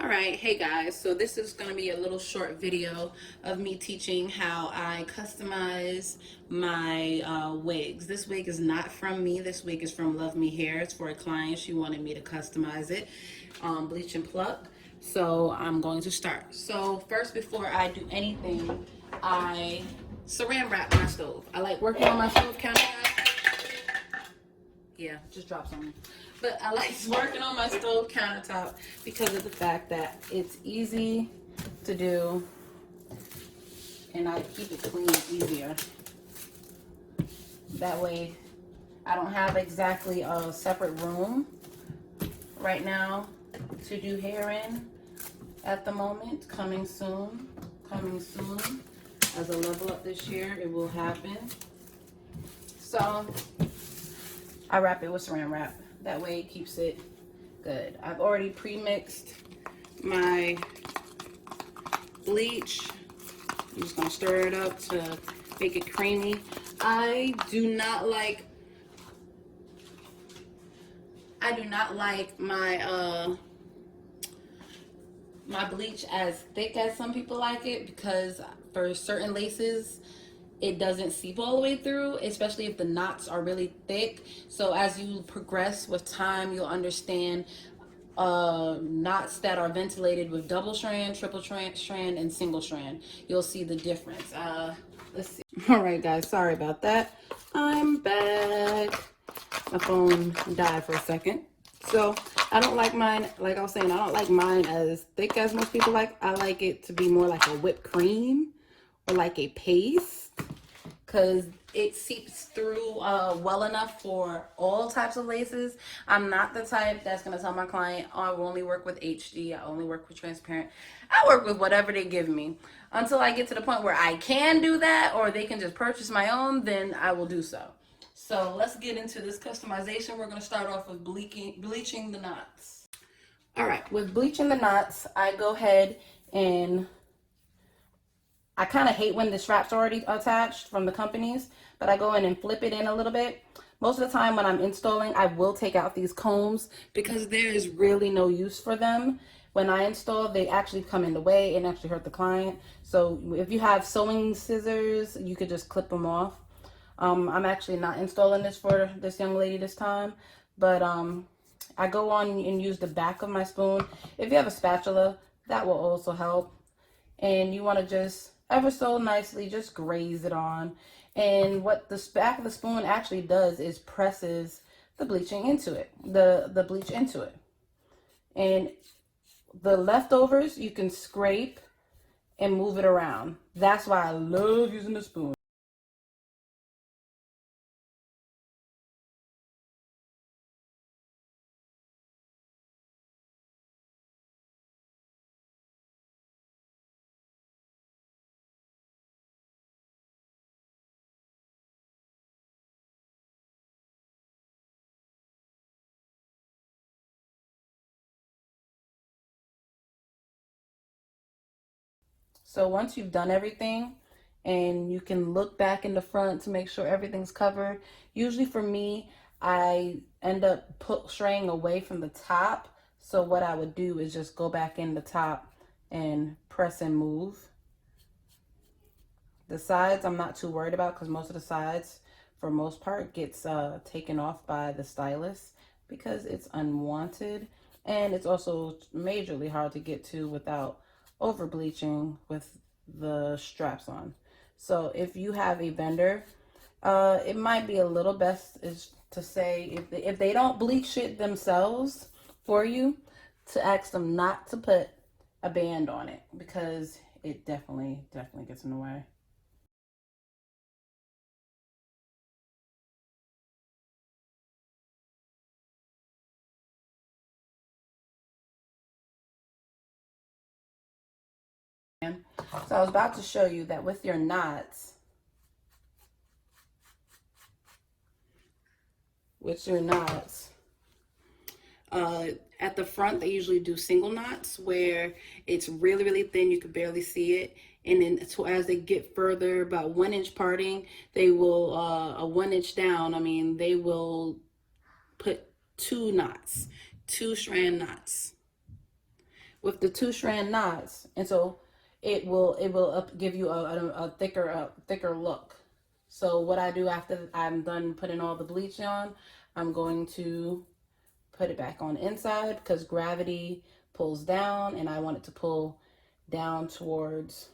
All right, hey guys, so this is going to be a little short video of me teaching how I customize my wigs. This wig is not from me. This wig is from Love Me Hair. It's for a client. She wanted me to customize it, bleach and pluck. So I'm going to start. So first, before I do anything, I saran wrap my stove. I like working on my stove countertop. Yeah, just drop something. But I like working on my stove countertop because of the fact that it's easy to do and I keep it clean easier. That way I don't have exactly a separate room right now to do hair in at the moment. Coming soon. As I level up this year, it will happen. So I wrap it with saran wrap. That way it keeps it good. I've already pre-mixed my bleach. I'm just gonna stir it up to make it creamy. I do not like my my bleach as thick as some people like it, because for certain laces it doesn't seep all the way through, especially if the knots are really thick. So as you progress with time, you'll understand knots that are ventilated with double strand, triple strand, and single strand. You'll see the difference. Let's see. All right, guys, sorry about that. I'm back. My phone died for a second. So I don't like mine, like I was saying, I don't like mine as thick as most people like. I like it to be more like a whipped cream or like a paste, because it seeps through well enough for all types of laces. I'm not the type that's going to tell my client, oh, I will only work with HD, I only work with transparent. I work with whatever they give me. Until I get to the point where I can do that, or they can just purchase my own, then I will do so. So let's get into this customization. We're going to start off with bleaching the knots. All right, with bleaching the knots, I go ahead and I kind of hate when the strap's already attached from the companies, but I go in and flip it in a little bit. Most of the time when I'm installing, I will take out these combs because there is really no use for them. When I install, they actually come in the way and actually hurt the client. So if you have sewing scissors, you could just clip them off. I'm actually not installing this for this young lady this time, but I go on and use the back of my spoon. If you have a spatula, that will also help. And you want to just ever so nicely just graze it on. And what the back of the spoon actually does is presses the bleaching into it, the bleach into it. And the leftovers you can scrape and move it around. That's why I love using the spoon. So once you've done everything and you can look back in the front to make sure everything's covered, usually for me, I end up straying away from the top. So what I would do is just go back in the top and press and move. The sides I'm not too worried about because most of the sides, for most part, gets taken off by the stylist because it's unwanted. And it's also majorly hard to get to without over bleaching with the straps on. So if you have a vendor, it might be a little best is to say if they don't bleach it themselves for you, to ask them not to put a band on it because it definitely gets in the way. So I was about to show you that with your knots, at the front they usually do single knots where it's really thin, you can barely see it, and then so as they get further, about 1 inch parting, they will a 1 inch down, I mean, they will put two strand knots. with the 2-strand knots, and so it will give you a thicker look. So what I do after I'm done putting all the bleach on, I'm going to put it back on inside because gravity pulls down, and I want it to pull down towards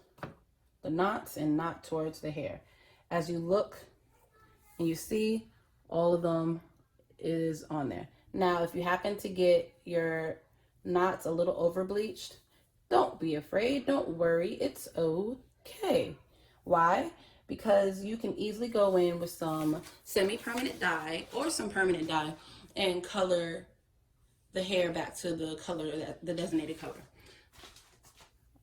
the knots and not towards the hair. As you look and you see, all of them is on there. Now, if you happen to get your knots a little over bleached, don't be afraid, don't worry, it's okay. Why? Because you can easily go in with some semi-permanent dye or some permanent dye and color the hair back to the color, the designated color.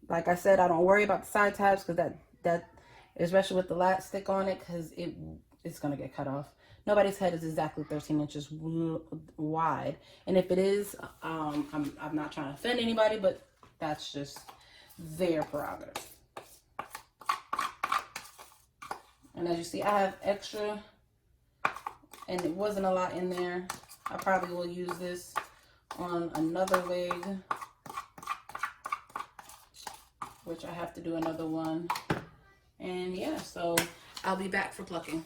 Like I said, I don't worry about the side tabs because that especially with the lat stick on it, because it's gonna get cut off. Nobody's head is exactly 13 inches wide, and if it is, I'm not trying to offend anybody, but that's just their prerogative. And as you see, I have extra, and it wasn't a lot in there. I probably will use this on another wig, which I have to do another one. And yeah, so I'll be back for plucking.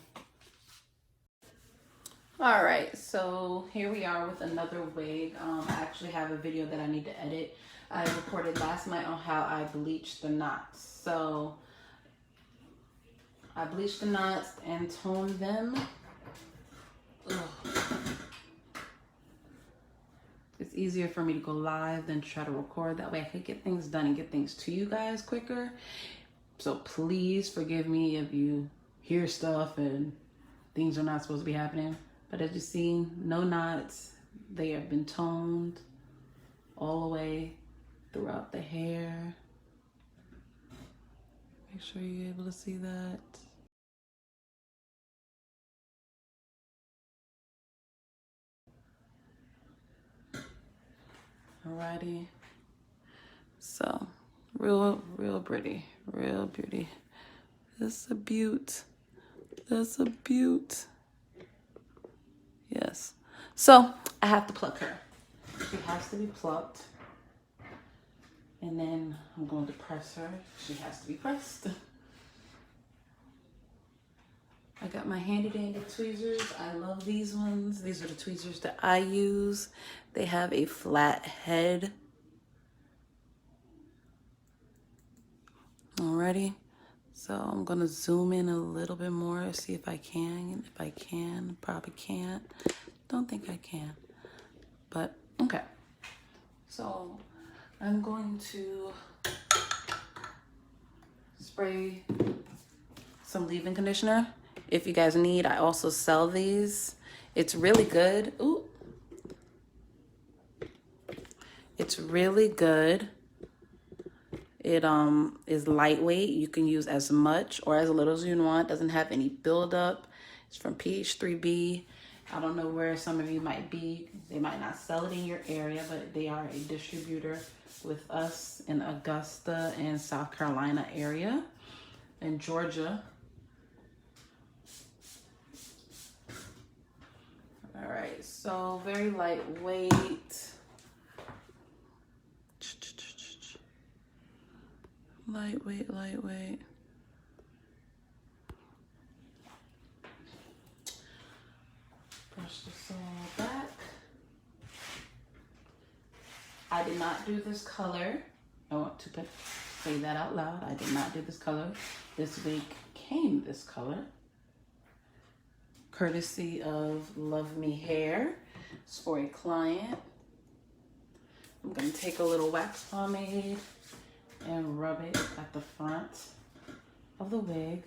All right, so here we are with another wig. I actually have a video that I need to edit. I recorded last night on how I bleached the knots. So I bleached the knots and toned them. Ugh. It's easier for me to go live than try to record. That way I could get things done and get things to you guys quicker. So please forgive me if you hear stuff and things are not supposed to be happening. But as you see, no knots. They have been toned all the way throughout the hair. Make sure you're able to see that. Alrighty. So, real pretty, real beauty. That's a beaut. That's a beaut. Yes. So I have to pluck her. She has to be plucked. And then I'm going to press her. She has to be pressed. I got my handy dandy tweezers. I love these ones. These are the tweezers that I use. They have a flat head. Alrighty. So I'm gonna zoom in a little bit more, see if I can. If I can, probably can't. Don't think I can, but okay. So I'm going to spray some leave-in conditioner. If you guys need, I also sell these. It's really good. Ooh. It's really good. It is lightweight. You can use as much or as little as you want. Doesn't have any buildup. It's from PH3B. I don't know where some of you might be. They might not sell it in your area, but they are a distributor with us in Augusta and South Carolina area and Georgia. All right, so very lightweight. Lightweight. Brush this all back. I did not do this color. I want to say that out loud. I did not do this color. This wig came this color. Courtesy of Love Me Hair. It's for a client. I'm going to take a little wax pomade and rub it at the front of the wig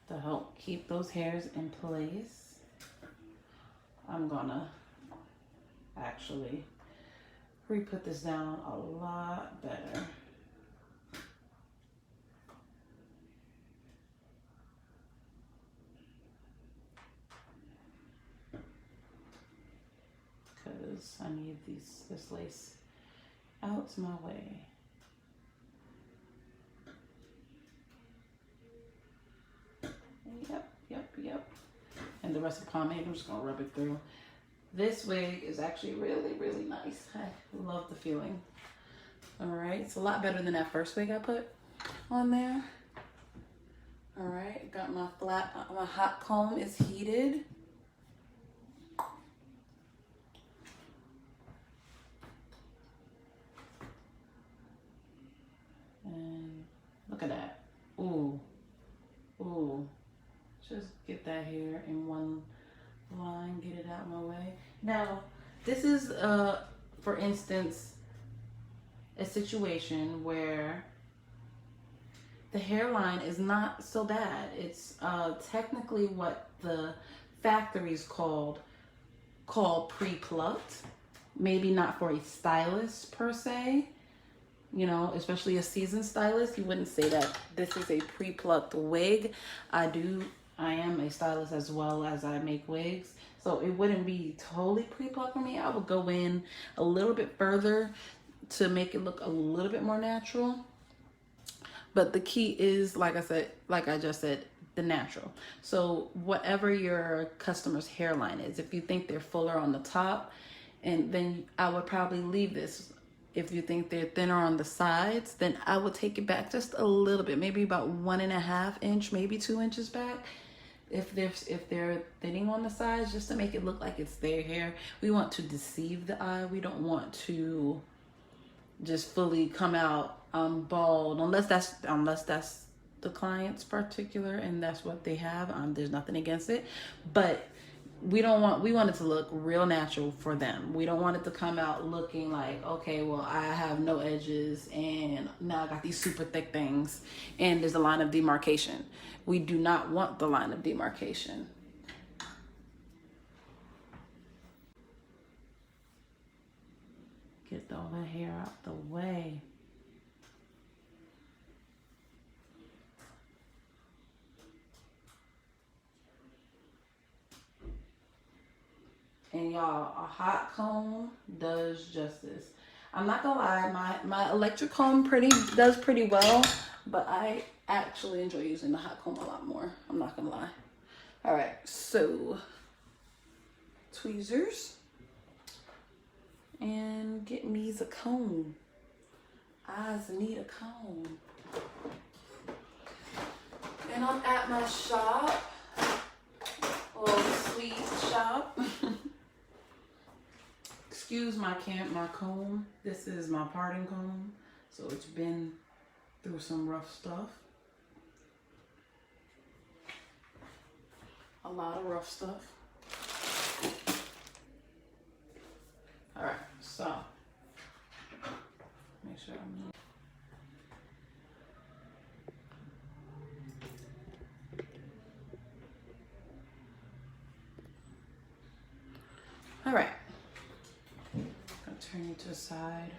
to help keep those hairs in place. I'm gonna actually re-put this down a lot better. Because I need this lace out my way. Yep. And the rest of the pomade, I'm just gonna rub it through. This wig is actually really nice. I love the feeling. All right, it's a lot better than that first wig I put on there. All right, got my my hot comb is heated. And look at that. Ooh, ooh. Just get that hair in one line, get it out of my way. Now, this is, for instance, a situation where the hairline is not so bad. It's technically what the factories call pre-plucked. Maybe not for a stylist per se, you know, especially a seasoned stylist. You wouldn't say that this is a pre-plucked wig. I am a stylist as well as I make wigs. So it wouldn't be totally pre-plucked for me. I would go in a little bit further to make it look a little bit more natural. But the key is, like I just said, the natural. So whatever your customer's hairline is, if you think they're fuller on the top, and then I would probably leave this. If you think they're thinner on the sides, then I would take it back just a little bit, maybe about 1.5 inch, maybe 2 inches back. If they're thinning on the sides, just to make it look like it's their hair. We want to deceive the eye. We don't want to just fully come out bald, unless that's the client's particular and that's what they have. There's nothing against it, but we want it to look real natural for them. We don't want it to come out looking like, okay, well, I have no edges and now I got these super thick things and there's a line of demarcation. We do not want the line of demarcation. Get all the hair out the way. And y'all, a hot comb does justice. I'm not gonna lie, my electric comb does pretty well, but I actually enjoy using the hot comb a lot more. I'm not gonna lie. All right, so tweezers. And get me a comb. Eyes need a comb. And I'm at my shop, little sweet shop. Excuse my comb. This is my parting comb, so it's been through some rough stuff. A lot of rough stuff. All right, so make sure I'm. All right, I'll turn you to the side.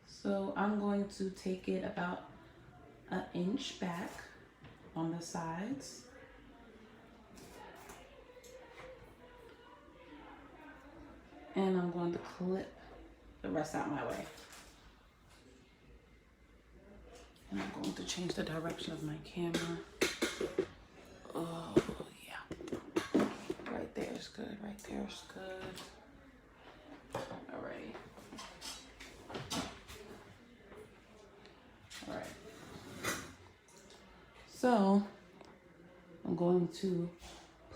So I'm going to take it about 1 inch back on the sides. And I'm going to clip the rest out my way. And I'm going to change the direction of my camera. Oh, yeah. Right there is good. Right there is good. Alrighty. Alright. So, I'm going to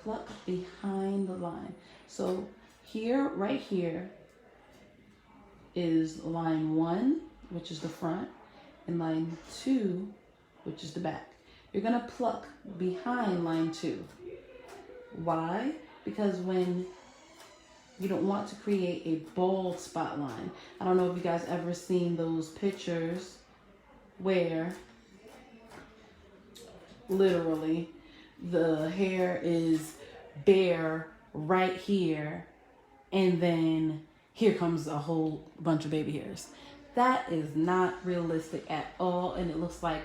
pluck behind the line. So, here, right here, is line 1, which is the front, and line 2, which is the back. You're gonna pluck behind line 2. Why? Because when you don't want to create a bald spot line. I don't know if you guys ever seen those pictures where literally the hair is bare right here, and then here comes a whole bunch of baby hairs. That is not realistic at all, and it looks like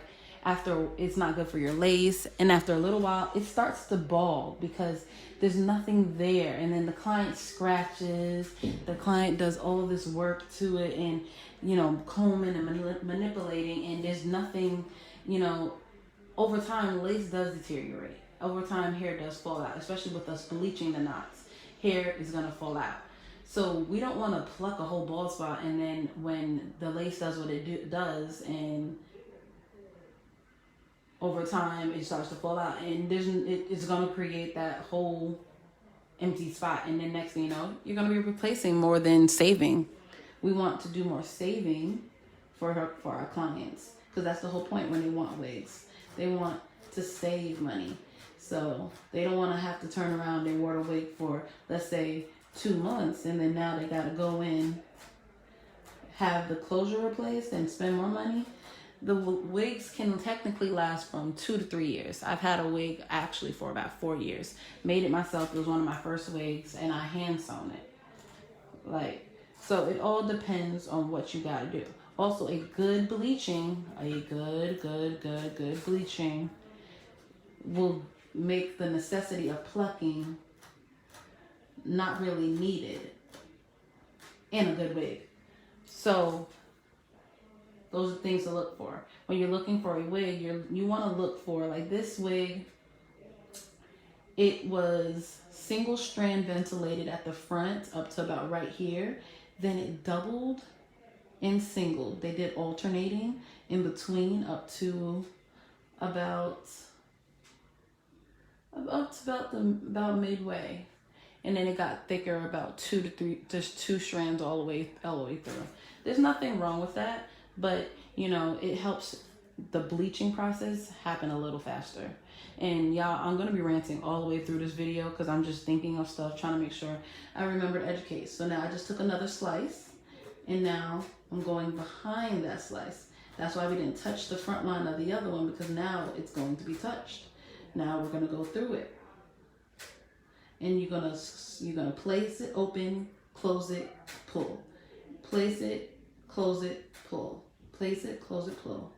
it's not good for your lace, and after a little while it starts to bald because there's nothing there, and then the client scratches, the client does all this work to it, and combing and manipulating, and there's nothing. Over time lace does deteriorate. Over time hair does fall out, especially with us bleaching the knots. Hair is gonna fall out. So we don't want to pluck a whole bald spot, and then when the lace does what it does, and over time it starts to fall out, and it's going to create that whole empty spot, and then next thing you know, you're going to be replacing more than saving. We want to do more saving for our clients, because that's the whole point when they want wigs. They want to save money. So they don't want to have to turn around and order a wig for, let's say, 2 months, and then now they got to go in, have the closure replaced, and spend more money. The wigs can technically last from 2 to 3 years. I've had a wig actually for about 4 years. Made it myself. It was one of my first wigs, and I hand sewn it. So it all depends on what you got to do. Also, a good bleaching, good bleaching will make the necessity of plucking not really needed in a good wig. So those are things to look for. When you're looking for a wig, you want to look for, like this wig, it was single strand ventilated at the front up to about right here. Then it doubled and single. They did alternating in between up to about midway. And then it got thicker about 2 to 3, just 2 strands all the way through. There's nothing wrong with that, but you know, it helps the bleaching process happen a little faster. And y'all, I'm gonna be ranting all the way through this video because I'm just thinking of stuff, trying to make sure I remember to educate. So now I just took another slice, and now I'm going behind that slice. That's why we didn't touch the front line of the other one, because now it's going to be touched. Now we're gonna go through it. And you're gonna place it, open, close it, pull. Place it, close it, pull. Place it, close it, pull.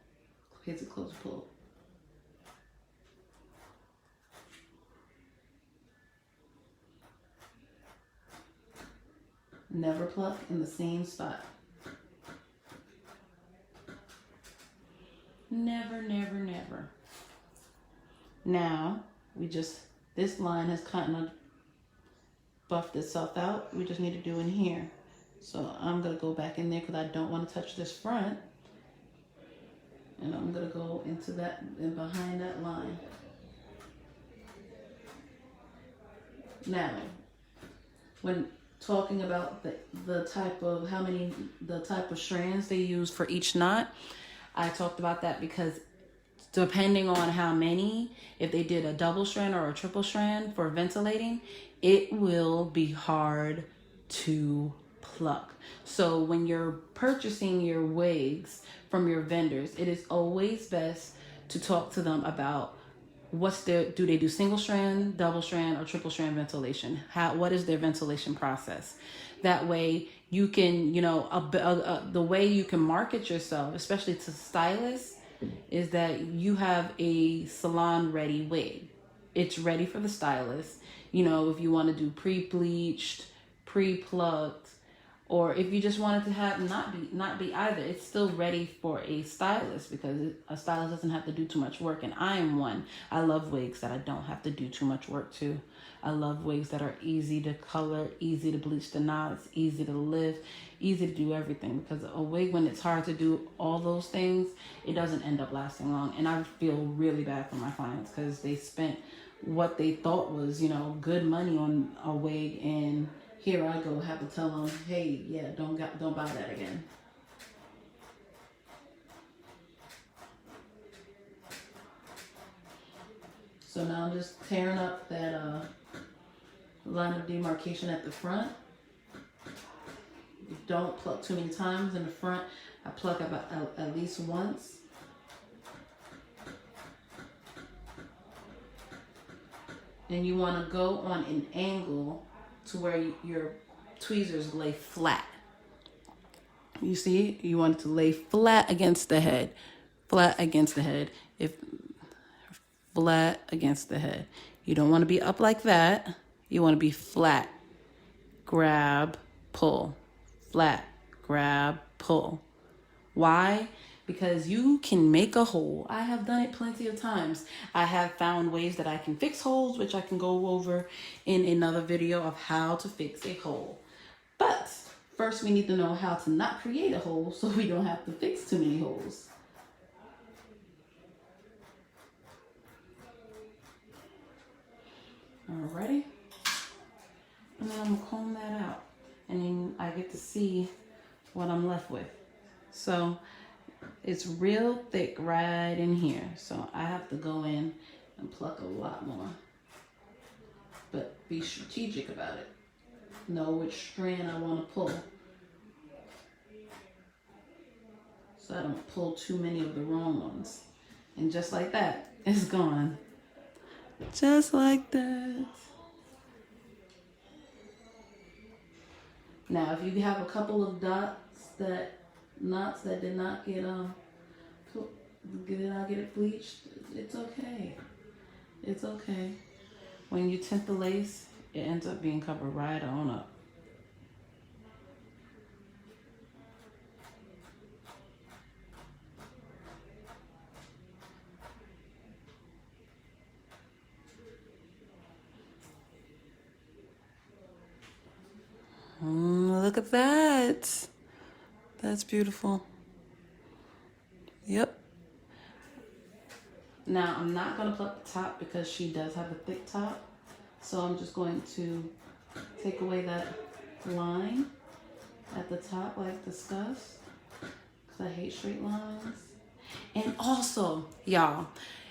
Place it, close it, pull. Never pluck in the same spot. Never, never, never. Now, this line has kind of buffed itself out. We just need to do in here. So I'm going to go back in there because I don't want to touch this front. And I'm going to go into that and behind that line. Now, when talking about the type of strands they use for each knot, I talked about that because depending on how many, if they did a double strand or a triple strand for ventilating, it will be hard to pluck. So when you're purchasing your wigs from your vendors, it is always best to talk to them about do they do single strand, double strand, or triple strand ventilation? What is their ventilation process? That way you can, the way you can market yourself, especially to stylists, is that you have a salon ready wig. It's ready for the stylist. You know, if you want to do pre-bleached, pre-plucked, or if you just wanted to have not be either, it's still ready for a stylist, because a stylist doesn't have to do too much work. And I am one. I love wigs that I don't have to do too much work to. I love wigs that are easy to color, easy to bleach the knots, easy to lift, easy to do everything. Because a wig, when it's hard to do all those things, it doesn't end up lasting long. And I feel really bad for my clients because they spent what they thought was, good money on a wig, and here I go, have to tell them, hey, yeah, don't buy that again. So now I'm just tearing up that line of demarcation at the front. Don't pluck too many times in the front. I pluck about at least once. And you want to go on an angle to where your tweezers lay flat. You see, you want it to lay flat against the head. Flat against the head. Flat against the head. You don't want to be up like that. You want to be flat. Grab, pull. Flat, grab, pull. Why? Because you can make a hole. I have done it plenty of times. I have found ways that I can fix holes, which I can go over in another video of how to fix a hole. But first we need to know how to not create a hole so we don't have to fix too many holes. Alrighty. And then I'm gonna comb that out. And then I get to see what I'm left with. So it's real thick right in here. So I have to go in and pluck a lot more. But be strategic about it. Know which strand I want to pull. So I don't pull too many of the wrong ones. And just like that, it's gone. Just like that. Now, if you have a couple of knots that did not get it bleached, it's okay. It's okay. When you tint the lace, it ends up being covered right on up. Look at that. That's beautiful. Yep. Now, I'm not going to pluck the top because she does have a thick top. So I'm just going to take away that line at the top like discussed. Because I hate straight lines. And also, y'all,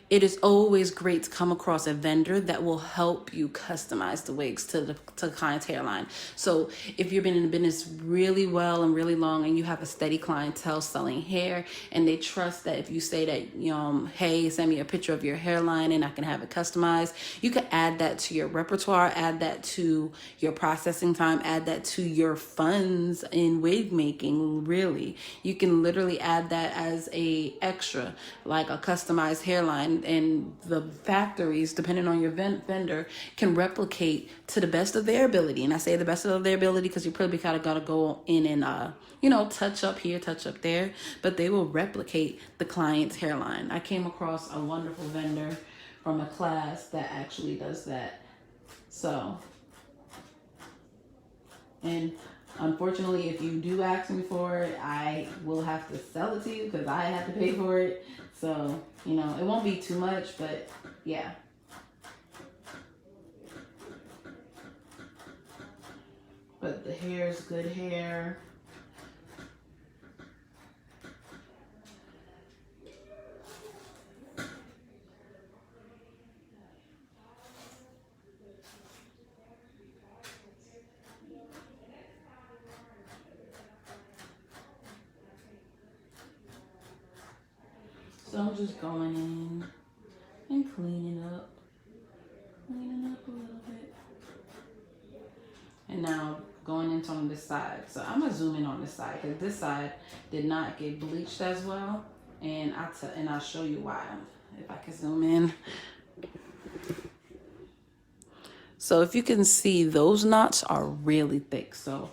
it is always great to come across a vendor that will help you customize the wigs to the client's hairline. So if you've been in the business really well and really long and you have a steady clientele selling hair and they trust that if you say that, hey, send me a picture of your hairline and I can have it customized, you can add that to your repertoire, add that to your processing time, add that to your funds in wig making, really. You can literally add that as a extra, like a customized hairline. And the factories, depending on your vendor, can replicate to the best of their ability. And I say the best of their ability because you probably kind of got to go in and, touch up here, touch up there. But they will replicate the client's hairline. I came across a wonderful vendor from a class that actually does that. So, and unfortunately, if you do ask me for it, I will have to sell it to you because I have to pay for it. So, it won't be too much, but yeah. But the hair is good hair. So I'm just going in and cleaning up a little bit. And now going into on this side. So I'm gonna zoom in on this side because this side did not get bleached as well. And I'll show you why if I can zoom in. So if you can see, those knots are really thick. So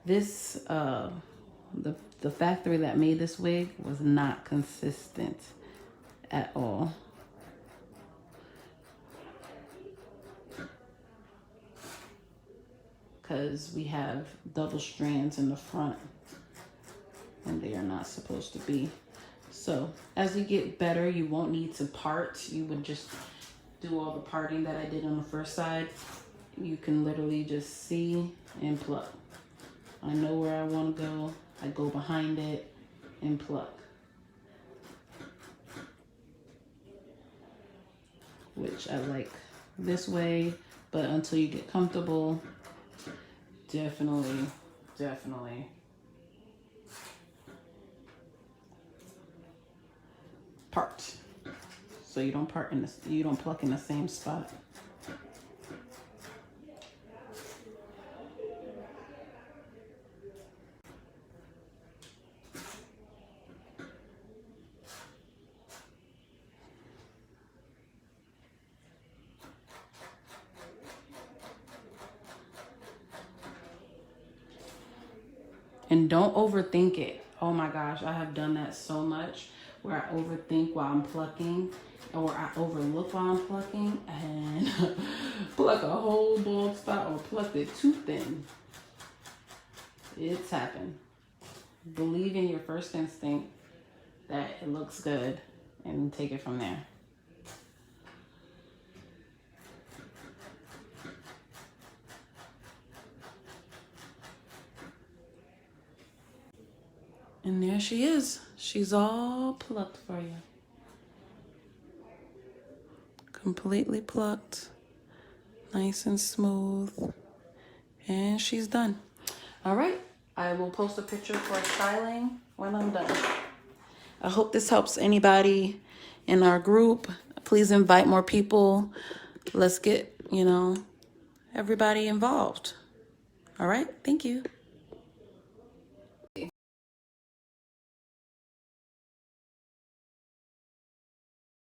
this, the factory that made this wig was not consistent at all. Because we have double strands in the front and they are not supposed to be. So as you get better, you won't need to part. You would just do all the parting that I did on the first side. You can literally just see and pluck. I know where I want to go. I go behind it and pluck. Which I like this way, but until you get comfortable, definitely part. So you don't pluck in the same spot. And don't overthink it. Oh my gosh, I have done that so much where I overthink while I'm plucking, or I overlook while I'm plucking and pluck a whole bald spot or pluck it too thin. It's happened. Believe in your first instinct that it looks good and take it from there. And there she is. She's all plucked for you. Completely plucked. Nice and smooth. And she's done. All right. I will post a picture for styling when I'm done. I hope this helps anybody in our group. Please invite more people. Let's get, everybody involved. All right. Thank you.